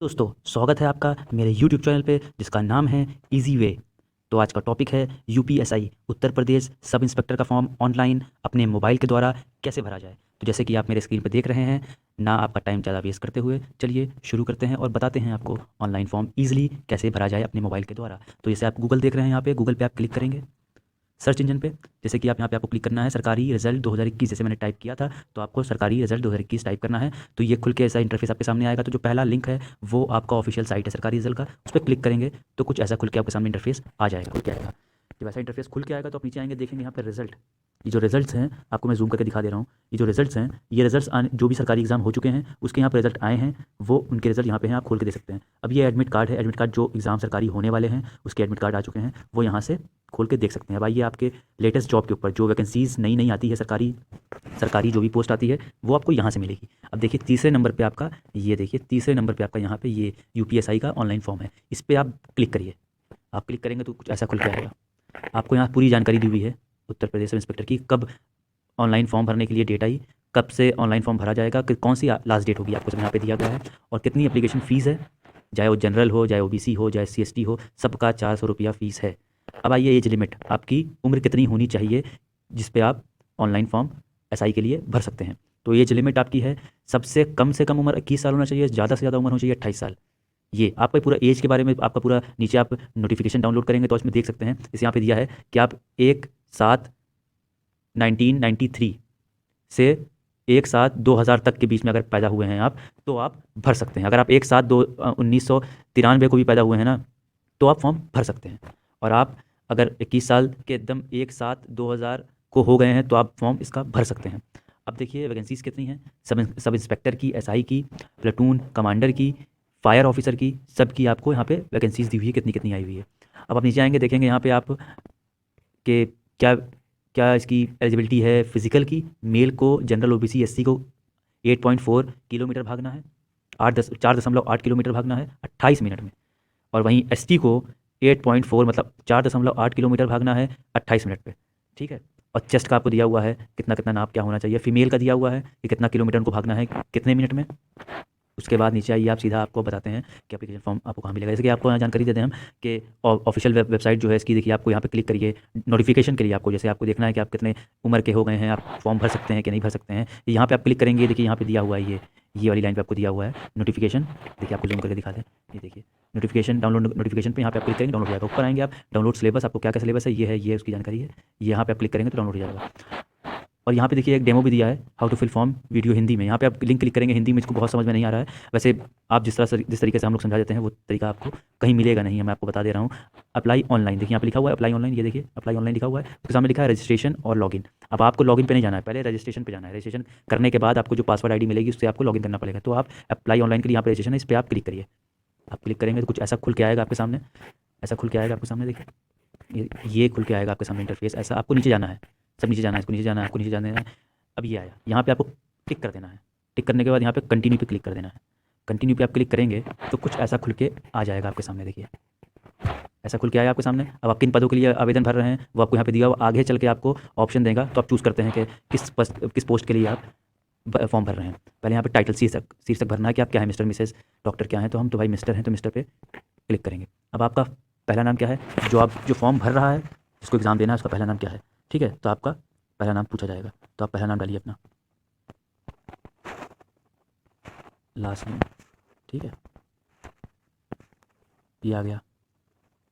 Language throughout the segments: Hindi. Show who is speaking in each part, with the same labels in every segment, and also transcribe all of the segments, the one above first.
Speaker 1: दोस्तों, स्वागत है आपका मेरे YouTube चैनल पे जिसका नाम है इजी वे। तो आज का टॉपिक है UPSI Uttar Pradesh sub inspector का फॉर्म ऑनलाइन अपने मोबाइल के द्वारा कैसे भरा जाए। तो जैसे कि आप मेरे स्क्रीन पर देख रहे हैं, ना आपका टाइम ज़्यादा वेस्ट करते हुए चलिए शुरू करते हैं और बताते हैं आपको ऑनलाइन फॉर्म ईजिली कैसे भरा जाए अपने मोबाइल के द्वारा। तो जैसे आप गूगल देख रहे हैं, यहाँ पे गूगल पे आप क्लिक करेंगे सर्च इंजन पे। जैसे कि आप यहाँ पे आपको क्लिक करना है सरकारी रिजल्ट 2021, जैसे मैंने टाइप किया था तो आपको सरकारी रिजल्ट 2021 टाइप करना है। तो ये खुल के ऐसा इंटरफेस आपके सामने आएगा। तो जो पहला लिंक है वो आपका ऑफिशियल साइट है सरकारी रिजल्ट का, उस पर क्लिक करेंगे तो कुछ ऐसा खुल के आपके सामने इंटरफेस आ जाएगा, खुल के आएगा। जब ऐसा इंटरफेस खुल के आएगा तो आप नीचे आएंगे, देखेंगे यहाँ पर रिजल्ट। ये जो रिजल्ट्स हैं आपको मैं जूम करके दिखा दे रहा हूँ। ये जो रिजल्ट्स हैं, ये रिजल्ट्स जो भी सरकारी एग्जाम हो चुके हैं उसके यहाँ पर रिजल्ट आए हैं, वो उनके रिजल्ट यहाँ पे हैं, आप खोल के देख सकते हैं। अब ये एडमिट कार्ड है, एडमिट कार्ड जो एग्जाम सरकारी होने वाले हैं उसके एडमिट कार्ड आ चुके हैं, वो यहाँ से खोल के देख सकते हैं। अब आइए आपके लेटेस्ट जॉब के ऊपर जो वैकेंसीज नई नई आती है, सरकारी जो भी पोस्ट आती है वो आपको यहाँ से मिलेगी। अब देखिए तीसरे नंबर पे आपका, ये देखिए तीसरे नंबर पे आपका यहाँ पे ये यूपीएसआई का ऑनलाइन फॉर्म है। इस पर आप क्लिक करिए। आप क्लिक करेंगे तो कुछ ऐसा खुल के आएगा। आपको यहाँ पूरी जानकारी दी हुई है उत्तर प्रदेश इंस्पेक्टर की, कब ऑनलाइन फॉर्म भरने के लिए डेट आई, कब से ऑनलाइन फॉर्म भरा जाएगा, कौन सी लास्ट डेट होगी आपको सब यहाँ पे दिया गया है, और कितनी एप्लीकेशन फ़ीस है, चाहे वो जनरल हो, चाहे ओबीसी हो, चाहे सीएसटी हो, सबका 400 रुपया फ़ीस है। अब आइए एज लिमिट, आपकी उम्र कितनी होनी चाहिए जिस पे आप ऑनलाइन फॉर्म एसआई के लिए भर सकते हैं। तो एज लिमिट आपकी है, सबसे कम से कम उम्र 21 साल होना चाहिए, ज़्यादा से ज़्यादा उम्र होनी चाहिए 28 साल। ये आपका पूरा एज के बारे में आपका पूरा नीचे आप नोटिफिकेशन डाउनलोड करेंगे तो इसमें देख सकते हैं। इस यहाँ पे दिया है कि आप 1/7/1993 से 1/7/2000 तक के बीच में अगर पैदा हुए हैं आप तो आप भर सकते हैं। अगर आप 1/7/1993 को भी पैदा हुए हैं ना तो आप फॉर्म भर सकते हैं। और आप अगर 21 साल के एकदम 1/7/2000 को हो गए हैं तो आप फॉर्म इसका भर सकते हैं। अब देखिए वैकेंसीज़ कितनी हैं, सब इंस्पेक्टर की, एसआई की, प्लेटून कमांडर की, फायर ऑफिसर की, सब की आपको यहाँ पे वैकेंसीज़ दी हुई है, कितनी कितनी आई हुई है। अब आप नीचे आएंगे, देखेंगे यहाँ पे आप के क्या क्या इसकी एलिजिबिलिटी है। फिजिकल की मेल को, जनरल ओबीसी एससी को 8.4 किलोमीटर भागना है, 4.8 किलोमीटर भागना है 28 मिनट में। और वहीं एसटी को 8.4 मतलब 4.8 किलोमीटर भागना है 28 मिनट पे, ठीक है। और चेस्ट का आपको दिया हुआ है कितना कितना नाप क्या होना चाहिए। फीमेल का दिया हुआ है कि कितना किलोमीटर उनको भागना है कितने मिनट में। उसके बाद नीचे आइए, आप सीधा आपको बताते हैं कि एप्लीकेशन फॉर्म आपको कहाँ मिलेगा। जैसे कि आपको यहाँ जानकारी देते हैं हम कि ऑफिशियल वेबसाइट जो है इसकी, देखिए आपको यहाँ पे क्लिक करिए नोटिफिकेशन के लिए। आपको जैसे आपको देखना है कि आप कितने उम्र के हो गए हैं, आप फॉर्म भर सकते हैं कि नहीं भर सकते हैं, यहाँ पे आप क्लिक करेंगे। देखिए यहाँ पे दिया हुआ है, ये वाली लाइन पे आपको दिया हुआ है नोटिफिकेशन। देखिए आपको जूम करके दिखा दें, ये देखिए नोटिफिकेशन, डाउनलोड नोटिफिकेशन पे यहाँ पे आप क्लिक करेंगे, डाउनलोड हो जाएगा। ऊपर आएंगे आप, डाउनलोड सिलेबस, आपको क्या क्या सिलेबस है ये उसकी जानकारी है। यहाँ पे आप क्लिक करेंगे तो डाउनलोड हो जाएगा। और यहाँ पे देखिए एक डेमो भी दिया है, how to fill form video Hindi में। यहाँ पे आप लिंक क्लिक करेंगे, हिंदी में इसको बहुत समझ में नहीं आ रहा है। वैसे आप जिस तरीके से हम लोग समझा देते हैं वो तरीका आपको कहीं मिलेगा नहीं है, मैं आपको बता दे रहा हूँ। अप्लाई ऑनलाइन, देखिए यहाँ पे लिखा हुआ है अप्लाई ऑनलाइन, ये देखिए अप्लाई ऑनलाइन लिखा हुआ है, उसके सामने लिखा है रजिस्ट्रेशन और लॉगिन। अब आपको लॉगिन पे नहीं जाना है, पहले रजिस्ट्रेशन पे जाना है। रजिस्ट्रेशन करने के बाद आपको जो पासवर्ड आईडी मिलेगी उससे आपको लॉगिन करना पड़ेगा। तो आप अप्लाई ऑनलाइन के लिए यहाँ पे रजिस्ट्रेशन है, इस पर आप क्लिक करिए। आप क्लिक करेंगे तो कुछ ऐसा खुल के आएगा आपके सामने, ऐसा खुल के आएगा आपके सामने। देखिए ये खुल के आएगा आपके सामने इंटरफेस ऐसा। आपको नीचे जाना है, सब नीचे जाना है, इसको नीचे जाना है, आपको नीचे जाना है। अब ये आया, यहाँ पे आपको टिक कर देना है। टिक करने के बाद यहाँ पे कंटिन्यू पे क्लिक कर देना है। कंटिन्यू पे आप क्लिक करेंगे तो कुछ ऐसा खुल के आ जाएगा आपके सामने। देखिए ऐसा खुल के आया आपके सामने। अब आप किन पदों के लिए आवेदन भर रहे हैं वो आपको यहाँ पे दिया हुआ, आगे चल के आपको ऑप्शन देगा तो आप चूज़ करते हैं कि किस पोस्ट के लिए आप फॉर्म भर रहे हैं। पहले यहाँ पे टाइटल शीर्षक भरना है कि आप क्या है, मिस्टर मिसेस डॉक्टर क्या है। तो हम तो भाई मिस्टर हैं, तो मिस्टर पे क्लिक करेंगे। अब आपका पहला नाम क्या है, जो फॉर्म भर रहा है, जिसको एग्ज़ाम देना है उसका पहला नाम क्या है, ठीक है। तो आपका पहला नाम पूछा जाएगा, तो आप पहला नाम डालिए अपना, लास्ट नेम, ठीक है। ये आ गया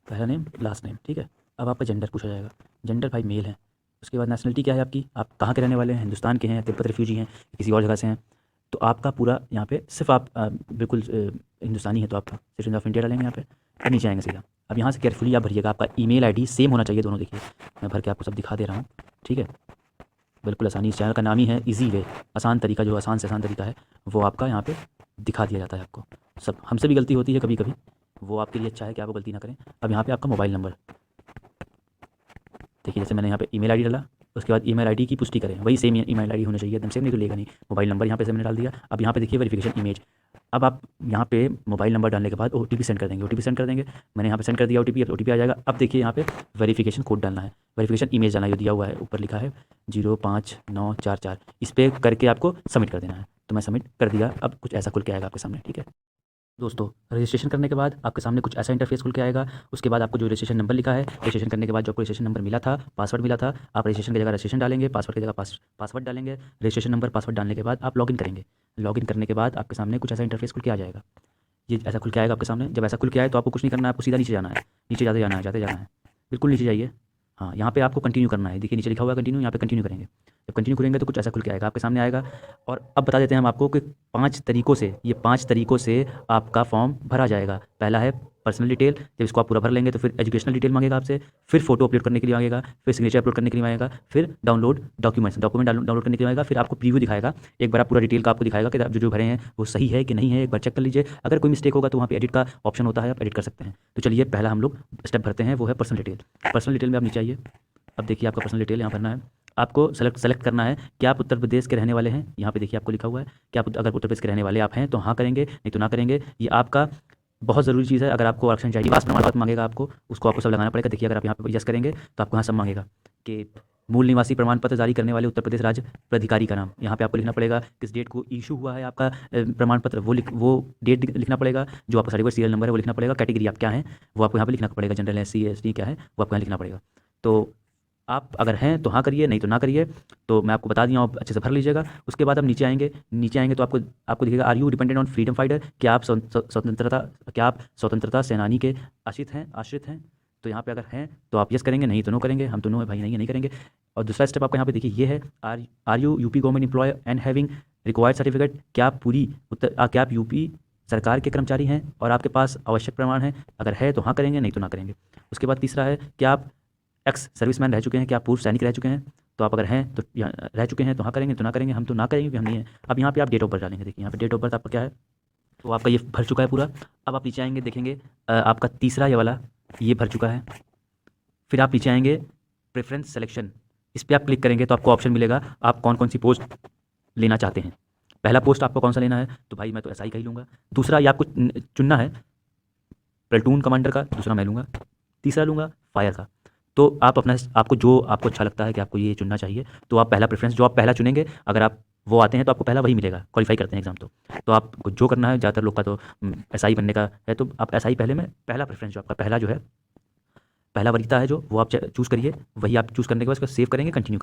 Speaker 1: पहला नेम लास्ट नेम, ठीक है। अब आपका जेंडर पूछा जाएगा, जेंडर भाई मेल है। उसके बाद नेशनलिटी क्या है आपकी, आप कहाँ के रहने वाले हैं, हिंदुस्तान के हैं, तिब्बत रिफ्यूजी हैं, किसी और जगह से हैं। तो आपका पूरा यहाँ पे सिर्फ आप बिल्कुल हिंदुस्तानी है तो आपका सिटीजन ऑफ इंडिया डालेंगे यहाँ पे। फिर नीचे आएंगे सीधा। अब यहाँ से केयरफुली आप भरिएगा, आपका ईमेल आईडी सेम होना चाहिए दोनों। देखिए मैं भर के आपको सब दिखा दे रहा हूँ, ठीक है। बिल्कुल आसानी, इस चैनल का नाम ही है इजी वे, आसान तरीका। जो आसान से आसान तरीका है वो आपका यहाँ पे दिखा दिया जाता है आपको। सब हमसे भी गलती होती है कभी कभी, वो आपके लिए अच्छा है कि आप गलती ना करें। अब यहाँ पे आपका मोबाइल नंबर, देखिए जैसे मैंने यहाँ पे ईमेल आईडी डाला, उसके बाद ईमेल आईडी की पुष्टि करें, वही सेम ईमेल आईडी होनी चाहिए, एकदम सेम नहीं तो लेगा नहीं। मोबाइल नंबर यहाँ पे से मैंने डाल दिया। अब यहाँ पे देखिए वेरिफिकेशन इमेज। अब आप यहाँ पे मोबाइल नंबर डालने के बाद ओटीपी सेंड कर देंगे, ओटीपी सेंड कर देंगे। मैंने यहाँ पे सेंड कर दिया ओटीपी, अब ओटीपी आ जाएगा। अब देखिए यहाँ पे वेरिफिकेशन कोड डालना है, वेरिफिकेशन इमेज डालना है, जो दिया हुआ है ऊपर लिखा है 05944, इस पर करके आपको सबमिट कर देना है। तो मैं सबमिट कर दिया। अब कुछ ऐसा खुल के आएगा आपके सामने, ठीक है। दोस्तों रजिस्ट्रेशन करने के बाद आपके सामने कुछ ऐसा इंटरफेस खुल के आएगा। उसके बाद आपको जो रजिस्ट्रेशन नंबर लिखा है, रजिस्ट्रेशन करने के बाद जो आपको रजिस्ट्रेशन नंबर मिला था, पासवर्ड मिला था, आप रजिस्ट्रेशन की जगह रजिस्ट्रेशन डालेंगे, पासवर्ड की जगह पासवर्ड डालेंगे। रजिस्ट्रेशन नंबर पासवर्ड डालने के बाद आप लॉगिन करेंगे। लॉगिन करने के बाद आपके सामने कुछ ऐसा इंटरफेस खुल के आ जाएगा। ये ऐसा खुल के आएगा आपके सामने। जब ऐसा खुल के आए तो आपको कुछ नहीं करना है, आपको सीधा नीचे जाना है। नीचे जाते जाना है, बिल्कुल नीचे जाइए। हाँ, यहाँ पे आपको कंटिन्यू करना है। देखिए नीचे लिखा हुआ है कंटिन्यू, यहाँ पे कंटिन्यू करेंगे। जब कंटिन्यू करेंगे तो कुछ ऐसा खुल के आएगा आपके सामने आएगा। और अब बता देते हैं हम आपको कि 5 तरीक़ों से, ये 5 तरीक़ों से आपका फॉर्म भरा जाएगा। पहला है पर्सनल डिटेल। जब इसको आप पूरा भर लेंगे तो फिर एजुकेशनल डिटेल मांगेगा आपसे, फिर फोटो अपलोड करने के लिए मांगेगा, फिर सिग्नेचर अपलोड करने के लिए मांगेगा, फिर डाउनलोड डॉक्यूमेंट डाउनलोड करने के लिए मांगेगा। फिर आपको प्रीव्यू दिखाएगा, एक बार आप पूरा डिटेल का आपको दिखाएगा कि आप जो भरे हैं वो सही है कि नहीं है, एक बार चेक कर लीजिए। अगर कोई मिस्टेक होगा तो वहाँ पे एडिट का ऑप्शन होता है, आप एडिट कर सकते हैं। तो चलिए पहला हम लोग स्टेप भरते हैं, वो है पर्सनल डिटेल। पर्सनल डिटेल में आप नीचे आइए। अब देखिए आपका पर्सनल डिटेल यहाँ भरना है। आपको सेलेक्ट करना है कि आप उत्तर प्रदेश के रहने वाले हैं। यहाँ पे देखिए आपको लिखा हुआ है कि आप अगर उत्तर प्रदेश के रहने वाले आप हैं तो हाँ करेंगे, नहीं तो ना करेंगे। ये आपका बहुत ज़रूरी चीज़ है। अगर आपको आरक्षण चाहिए, पास प्रमाण पत्र मांगेगा आपको, उसको आपको सब लगाना पड़ेगा। देखिए अगर आप यहाँ पे यस करेंगे तो आपको यहाँ सब मांगेगा कि मूल निवासी प्रमाण पत्र जारी करने वाले उत्तर प्रदेश राज्य प्राधिकारी का नाम। यहाँ पे आपको लिखना पड़ेगा किस डेट को इशू हुआ है आपका प्रमाण पत्र, वो डेट लिखना पड़ेगा। जो आपका सर्टिफिकेट सीरियल नंबर है वो लिखना पड़ेगा। कैटेगरी आप क्या है वो आपको यहाँ पे लिखना पड़ेगा। जनरल, SC, ST क्या है वो आपको यहाँ लिखना पड़ेगा। तो आप अगर हैं तो हाँ करिए, नहीं तो ना करिए। तो मैं आपको बता दिया हूँ, आप अच्छे से भर लीजिएगा। उसके बाद आप नीचे आएंगे। नीचे आएंगे तो आपको आपको दिखेगा are you dependent on freedom fighter, क्या आप स्वतंत्रता सेनानी के आश्रित हैं। तो यहाँ पे अगर हैं तो आप यस करेंगे, नहीं तो नो करेंगे। हम तो नो है भाई, नहीं करेंगे। और दूसरा स्टेप आपका यहाँ पे देखिए ये है, are you UP government employ and having required certificate, क्या आप यूपी सरकार के कर्मचारी हैं और आपके पास आवश्यक प्रमाण है। अगर है तो हाँ करेंगे, नहीं तो ना करेंगे। उसके बाद तीसरा है कि आप एक्स सर्विसमैन रह चुके हैं, कि आप पूर्व सैनिक रह चुके हैं। तो आप अगर हैं तो रह चुके हैं तो हाँ करेंगे, तो ना करेंगे। हम तो ना करेंगे क्योंकि हम नहीं है। अब यहाँ पे आप डेट ऑफ बर्थ डालेंगे। देखिए यहाँ पे डेट ऑफ बर्थ आपका क्या है, तो आपका ये भर चुका है पूरा। अब आप नीचे आएंगे, देखेंगे आपका तीसरा ये वाला ये भर चुका है। फिर आप नीचे आएंगे प्रेफरेंस सिलेक्शन, इस पर आप क्लिक करेंगे तो आपको ऑप्शन मिलेगा आप कौन कौन सी पोस्ट लेना चाहते हैं। पहला पोस्ट आपको कौन सा लेना है, तो भाई मैं तो ऐसा ही लूँगा। दूसरा ये आपको चुनना है प्लेटून कमांडर का, दूसरा मैं लूँगा। तीसरा लूँगा फायर का। तो आप अपना आपको जो आपको अच्छा लगता है कि आपको ये चुनना चाहिए, तो आप पहला प्रेफरेंस जो आप पहला चुनेंगे, अगर आप वो आते हैं तो आपको पहला वही मिलेगा। क्वालिफाई करते हैं एग्जाम तो आपको जो करना है, ज़्यादातर लोग का तो SI बनने का है, तो आप SI पहले में पहला प्रेफरेंस जो आपका पहला जो है पहला वरीयता है जो वो आप चूज़ करिए। वही आप चूज़ करने के बाद उसको सेव करेंगे, कंटिन्यू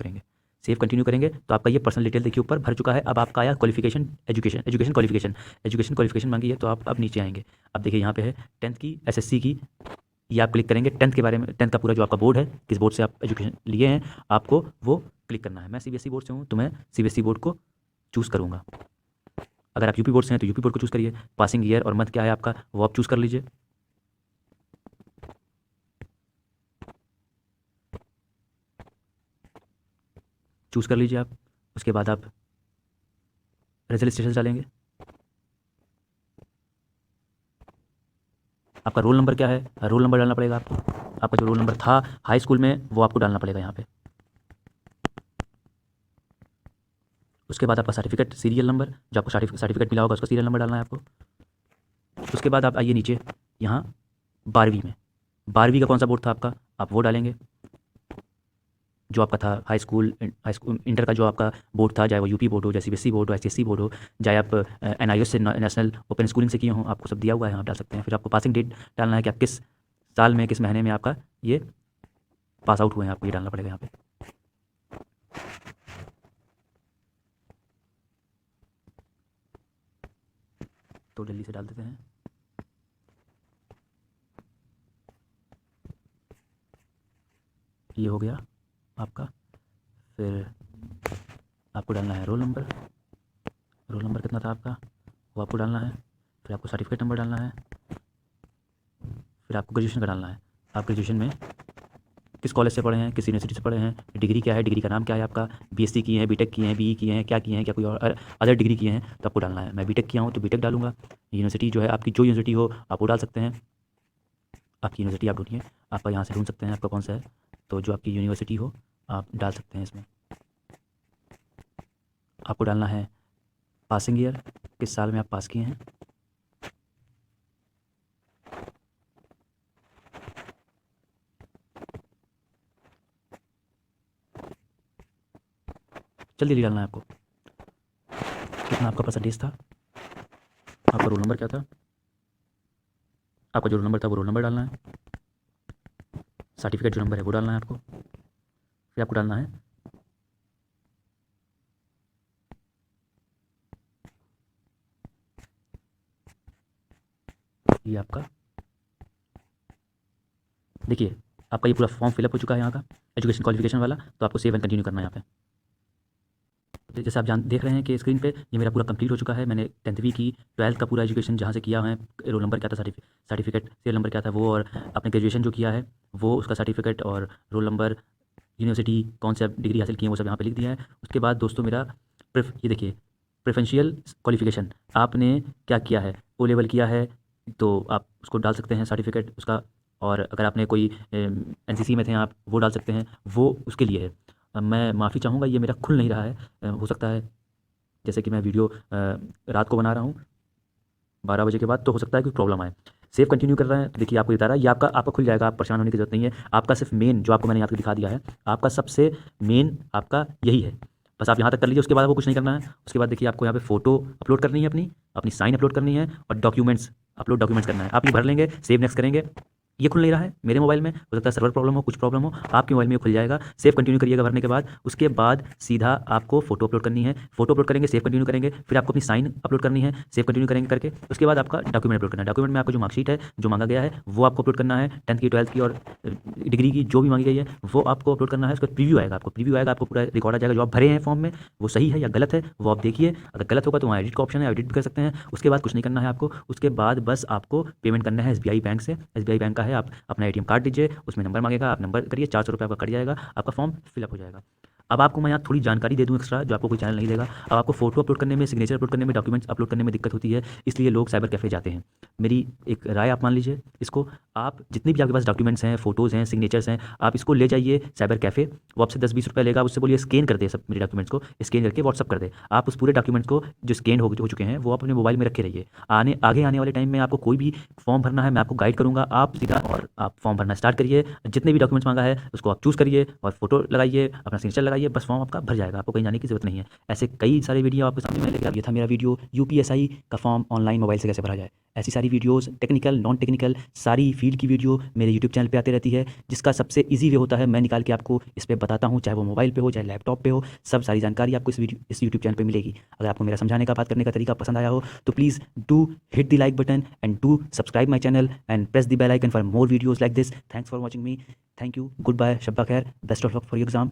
Speaker 1: करेंगे तो आपका ये पर्सनल डिटेल देखिए ऊपर भर चुका है। अब आपका आया क्वालिफिकेशन, एजुकेशन क्वालिफिकेशन मांगी है, तो आप अब नीचे आएंगे। अब देखिए यहाँ पे है 10th की SSC की, ये आप क्लिक करेंगे। 10th के बारे में, 10th का पूरा जो आपका बोर्ड है, किस बोर्ड से आप एजुकेशन लिए हैं, आपको वो क्लिक करना है। मैं CBSE बोर्ड से हूँ तो मैं CBSE बोर्ड को चूज़ करूँगा। अगर आप यूपी बोर्ड से हैं तो यूपी बोर्ड को चूज़ करिए। पासिंग ईयर और मंथ क्या है आपका वो आप चूज़ कर लीजिए। चूज़ कर लीजिए आप। उसके बाद आप रिजल्ट स्टेटस डालेंगे। आपका रोल नंबर क्या है, रोल नंबर डालना पड़ेगा आपको। आपका जो रोल नंबर था हाई स्कूल में वो आपको डालना पड़ेगा यहाँ पे। उसके बाद आपका सर्टिफिकेट सीरियल नंबर, जो आपको सर्टिफिकेट मिला होगा उसका सीरियल नंबर डालना है आपको। उसके बाद आप आइए नीचे, यहाँ 12वीं में 12वीं का कौन सा बोर्ड था आपका, आप वो डालेंगे जो आपका था। हाई स्कूल इंटर का जो आपका बोर्ड था, चाहे वो यूपी बोर्ड हो, चाहे CBSE बोर्ड हो, SSC बोर्ड हो, चाहे आप NIOS से, नेशनल ओपन स्कूलिंग से किए हों, आपको सब दिया हुआ है, आप डाल सकते हैं। फिर आपको पासिंग डेट डालना है कि आप किस साल में, किस महीने में आपका ये पास आउट हुए हैं, आपको ये डालना पड़ेगा यहाँ पे। तो जल्दी से डाल देते हैं। ये हो गया आपका। फिर आपको डालना है रोल नंबर कितना था आपका वो आपको डालना है। फिर आपको सर्टिफिकेट नंबर डालना है। फिर आपको ग्रेजुएशन का डालना है। आप ग्रेजुएशन में किस कॉलेज से पढ़े हैं, किस यूनिवर्सिटी से पढ़े हैं, डिग्री क्या है, डिग्री का नाम क्या है आपका, BSc किए हैं, BTech किए हैं, BE किए हैं, क्या किए हैं, क्या कोई और अदर डिग्री किए हैं, तो आपको डालना है। मैं BTech किया हूँ तो BTech डालूंगा। यूनिवर्सिटी जो है आपकी, जो यूनिवर्सिटी हो आप वो डाल सकते हैं। आपकी यूनिवर्सिटी आप ढूंढिए, आपका यहाँ से ढूंढ सकते हैं आपका कौन सा है, तो जो आपकी यूनिवर्सिटी हो आप डाल सकते हैं इसमें। आपको डालना है पासिंग ईयर, किस साल में आप पास किए हैं। जल्दी डालना है आपको, कितना आपका परसेंटेज था, आपका रोल नंबर क्या था, आपका जो रोल नंबर था वो रोल नंबर डालना है, सर्टिफिकेट जो नंबर है वो डालना है आपको, फिर आपको डालना है ये आपका, देखिए आपका ये पूरा फॉर्म फिलअप हो चुका है यहाँ का एजुकेशन क्वालिफिकेशन वाला। तो आपको सेव एंड कंटिन्यू करना है यहाँ पे। तो जैसे आप देख रहे हैं कि स्क्रीन पे ये मेरा पूरा कंप्लीट हो चुका है। मैंने 10वीं की 12th का पूरा एजुकेशन जहाँ से किया है, रोल नंबर क्या था, सर्टिफिकेट सीरियल नंबर क्या था वो, और अपने ग्रेजुएशन जो किया है वो उसका सर्टिफिकेट और रोल नंबर, यूनिवर्सिटी कौन सा डिग्री हासिल की है वो सब यहाँ पे लिख दिया है। उसके बाद दोस्तों मेरा ये देखिए प्रेफरेंशियल क्वालिफिकेशन आपने क्या किया है, ओ लेवल किया है तो आप उसको डाल सकते हैं सर्टिफिकेट उसका, और अगर आपने कोई एनसीसी में थे आप वो डाल सकते हैं, वो उसके लिए है। मैं माफ़ी चाहूँगा ये मेरा खुल नहीं रहा है, हो सकता है जैसे कि मैं वीडियो रात को बना रहा हूँ 12 बजे के बाद, तो हो सकता है कोई प्रॉब्लम आए। सेव कंटिन्यू कर रहे हैं तो देखिए आपको बता रहा है ये आपका खुल जाएगा, आप परेशान होने की जरूरत नहीं है। आपका सिर्फ मेन जो आपको मैंने यहाँ तक दिखा दिया है, आपका सबसे मेन आपका यही है, बस आप यहाँ तक कर लीजिए। उसके बाद आपको कुछ नहीं करना है। उसके बाद देखिए आपको यहाँ पे फोटो अपलोड करनी है, अपनी साइन अपलोड करनी है, और डॉक्यूमेंट्स करना है। आप ये भर लेंगे, सेव नेक्स्ट करेंगे। ये खुल नहीं रहा है मेरे मोबाइल में, हो सकता है सर्वर प्रॉब्लम हो, कुछ प्रॉब्लम हो, आपके मोबाइल में खुल जाएगा। सेव कंटिन्यू करिएगा भरने के बाद। उसके बाद सीधा आपको फोटो अपलोड करनी है, फोटो अपलोड करेंगे, सेव कंटिन्यू करेंगे, फिर आपको अपनी साइन अपलोड करनी है, सेव कंटिन्यू करेंगे करके। उसके बाद आपका डॉक्यूमेंट अपलोड करना है। डॉक्यूमेंट में आपको जो मार्कशीट है जो मांगा गया है वो आपको अपलोड करना है, 10th की 12th की और डिग्री की जो भी मांगी गई है वो आपको अपलोड करना है। उसका प्रीव्यू आएगा, आपको पूरा रिकॉर्ड आ जाएगा जो आप भरे हैं फॉर्म में, वो सही है या गलत है वो आप देखिए। अगर गलत होगा तो वहाँ एडिट का ऑप्शन है, एडिट भी कर सकते हैं। उसके बाद कुछ नहीं करना है आपको। उसके बाद बस आपको पेमेंट करना है एसबीआई बैंक से। एसबीआई बैंक का है, आप अपना एटीएम कार्ड दीजिए, उसमें नंबर मांगेगा, आप नंबर करिए, 400 रुपये आपका कट जाएगा, आपका फॉर्म फिलअप हो जाएगा। अब आपको मैं यहाँ थोड़ी जानकारी दे दूँ एक्स्ट्रा जो आपको कोई चैनल नहीं देगा। अब आपको फोटो अपलोड करने में, सिग्नेचर अपलोड करने में, डॉक्यूमेंट्स अपलोड करने में दिक्कत होती है, इसलिए लोग साइबर कैफ़े जाते हैं। मेरी एक राय आप मान लीजिए इसको, आप जितने भी आपके पास डॉक्यूमेंट्स हैं, फोटोज़ हैं, सिग्नेचर्स हैं, आप इसको ले जाइए साइबर कैफ़े। वो आपसे 10-20 रुपये लेगा, उससे बोलिए स्कैन कर दे सब मेरे डॉक्यूमेंट्स को, स्कैन करके व्हाट्सअप कर दे। आप उस पूरे डॉक्यूमेंट्स को जो स्कैन हो चुके हैं वो आप अपने मोबाइल में रखे रहिए। आगे आने वाले टाइम में आपको कोई भी फॉर्म भरना है मैं आपको गाइड करूँगा, आप सीधा और आप फॉर्म भरना स्टार्ट करिए। जितने भी डॉक्यूमेंट्स मांगा है उसको आप चूज़ करिए और फोटो लगाइए, अपना सिग्नेचर लगाइए, बस फॉर्म आपका भर जाएगा, आपको कहीं जाने की जरूरत नहीं है। ऐसे कई सारे वीडियो आपके सामने मैं लेकर, ये था मेरा वीडियो यूपीएसआई का फॉर्म ऑनलाइन मोबाइल से कैसे भरा जाए। ऐसी सारी वीडियोस टेक्निकल नॉन टेक्निकल सारी फील्ड की वीडियो मेरे यूट्यूब चैनल पे आती रहती है, जिसका सबसे ईजी वे होता है मैं निकाल के आपको इस पर बताता हूँ, चाहे वो मोबाइल पे हो चाहे लैपटॉप पे हो, सब सारी जानकारी आपको इस यूट्यूब चैनल पे मिलेगी। अगर आपको मेरा समझाने का, बात करने का तरीका पसंद आया हो तो please do hit the like button and do subscribe my channel and press the bell icon for more videos like this. Thanks for watching me, thank you, good bye, शब्बा खैर, best of luck for your exam.